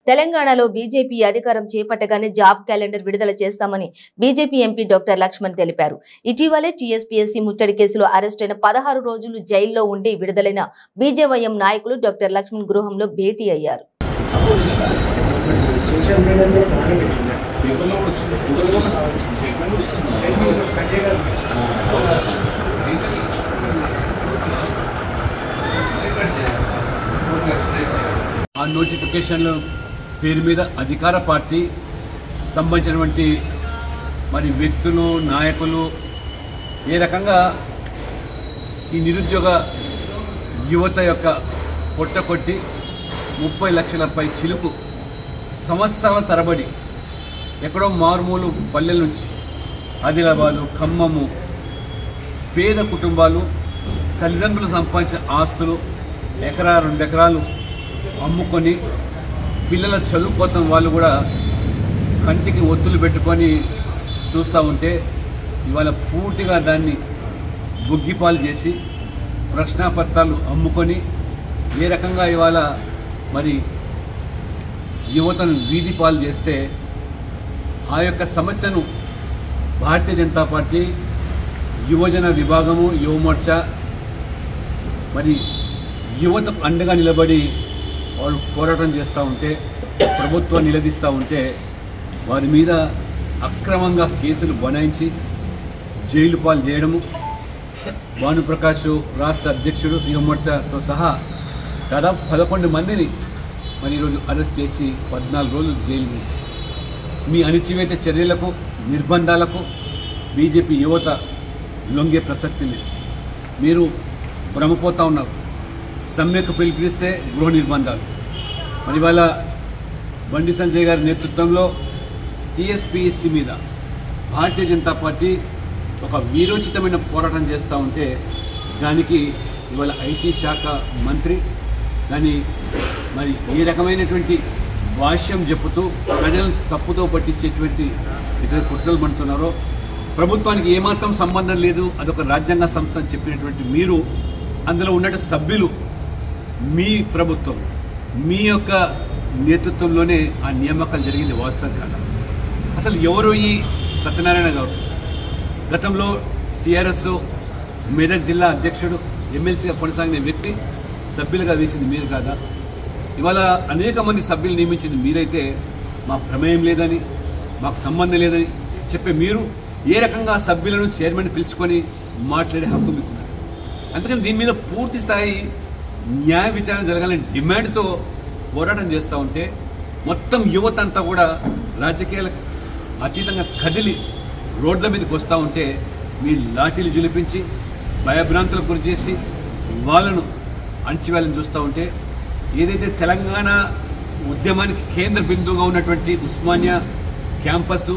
తెలంగాణలో బీజేపీ అధికారం చేపట్టగానే job calendar విడుదల చేస్తామని బీజేపీ ఎంపీ డాక్టర్ లక్ష్మణ్ తెలిపారు. ఇటీవలే టీఎస్పీఎస్సీ ముట్టడి కేసులో అరెస్టైన 16 రోజులు జైల్లో ఉండి విడుదలైన బీజేవైఎం నాయకులు డాక్టర్ లక్ష్మణ్ గృహంలో భేటీ అయ్యారు. ఆ నోటిఫికేషన్ల పేరు మీద అధికార పార్టీ సంబంధించినటువంటి మరి వ్యక్తులు నాయకులు ఏ రకంగా ఈ నిరుద్యోగ యువత యొక్క పొట్ట కొట్టి 30 లక్షలపై చిలుకు సంవత్సరాల తరబడి ఎక్కడో మారుమూలు పల్లెల నుంచి ఆదిలాబాదు ఖమ్మము పేద కుటుంబాలు తల్లిదండ్రులు సంపాదించిన ఆస్తులు ఎకరా 2 ఎకరాలు అమ్ముకొని పిల్లల చదువు కోసం వాళ్ళు కూడా కంటికి ఒత్తులు పెట్టుకొని చూస్తూ ఉంటే ఇవాళ పూర్తిగా దాన్ని బుగ్గిపాలు చేసి ప్రశ్నాపత్రాలు అమ్ముకొని ఏ రకంగా ఇవాళ మరి యువతను వీధి పాలు చేస్తే ఆ యొక్క సమస్యను భారతీయ జనతా పార్టీ యువజన విభాగము యువమోర్చా మరి యువత అండగా నిలబడి వాళ్ళు పోరాటం చేస్తూ ఉంటే ప్రభుత్వం నిలదీస్తూ ఉంటే వారి మీద అక్రమంగా కేసులు బనాయించి జైలు పాలు చేయడము భానుప్రకాష్ రాష్ట్ర అధ్యక్షుడు యువమోర్చాతో సహా దాదాపు 11 మందిని మరి ఈరోజు అరెస్ట్ చేసి 14 రోజులు జైలు వేసి మీ అణిచివేత చర్యలకు నిర్బంధాలకు బీజేపీ యువత లొంగే ప్రసక్తి లేదు. మీరు భ్రమపోతూ ఉన్నారు. సమ్మెకు పిలుపునిస్తే గృహ నిర్బంధాలు. మరి ఇవాళ బండి సంజయ్ గారి నేతృత్వంలో టీఎస్పీఎస్సీ మీద భారతీయ జనతా పార్టీ ఒక వీరోచితమైన పోరాటం చేస్తూ ఉంటే దానికి ఇవాళ ఐటీ శాఖ మంత్రి దాన్ని మరి ఏ రకమైనటువంటి భాష్యం చెప్పుతూ ప్రజలను తప్పుతో పట్టించేటువంటి ఇతర కుట్రలు పడుతున్నారో ప్రభుత్వానికి ఏమాత్రం సంబంధం లేదు, అదొక రాజ్యాంగ సంస్థ అని చెప్పినటువంటి మీరు అందులో ఉన్న సభ్యులు మీ ప్రభుత్వం మీ యొక్క నేతృత్వంలోనే ఆ నియామకాలు జరిగింది వాస్తవం కాదా? అసలు ఎవరు ఈ సత్యనారాయణ గౌడ్? గతంలో టీఆర్ఎస్ మెదక్ జిల్లా అధ్యక్షుడు ఎమ్మెల్సీగా కొనసాగిన వ్యక్తి సభ్యులుగా వేసింది మీరు కాదా? ఇవాళ అనేక మంది సభ్యులు నియమించింది మీరైతే మా ప్రమేయం లేదని మాకు సంబంధం లేదని చెప్పే మీరు ఏ రకంగా సభ్యులను చైర్మన్ పిలుచుకొని మాట్లాడే హక్కు మీకున్నది. అందుకని దీని మీద పూర్తి స్థాయి న్యాయ విచారణ జరగాలని డిమాండ్తో పోరాటం చేస్తూ ఉంటే మొత్తం యువత అంతా కూడా రాజకీయాలకు అతీతంగా కదిలి రోడ్ల మీదకి వస్తూ ఉంటే మీ లాఠీలు జులిపించి భయభ్రాంతులకు గురి చేసి వాళ్ళను అణచివేయాలని చూస్తూ ఉంటే ఏదైతే తెలంగాణ ఉద్యమానికి కేంద్ర బిందువుగా ఉన్నటువంటి ఉస్మానియా క్యాంపస్సు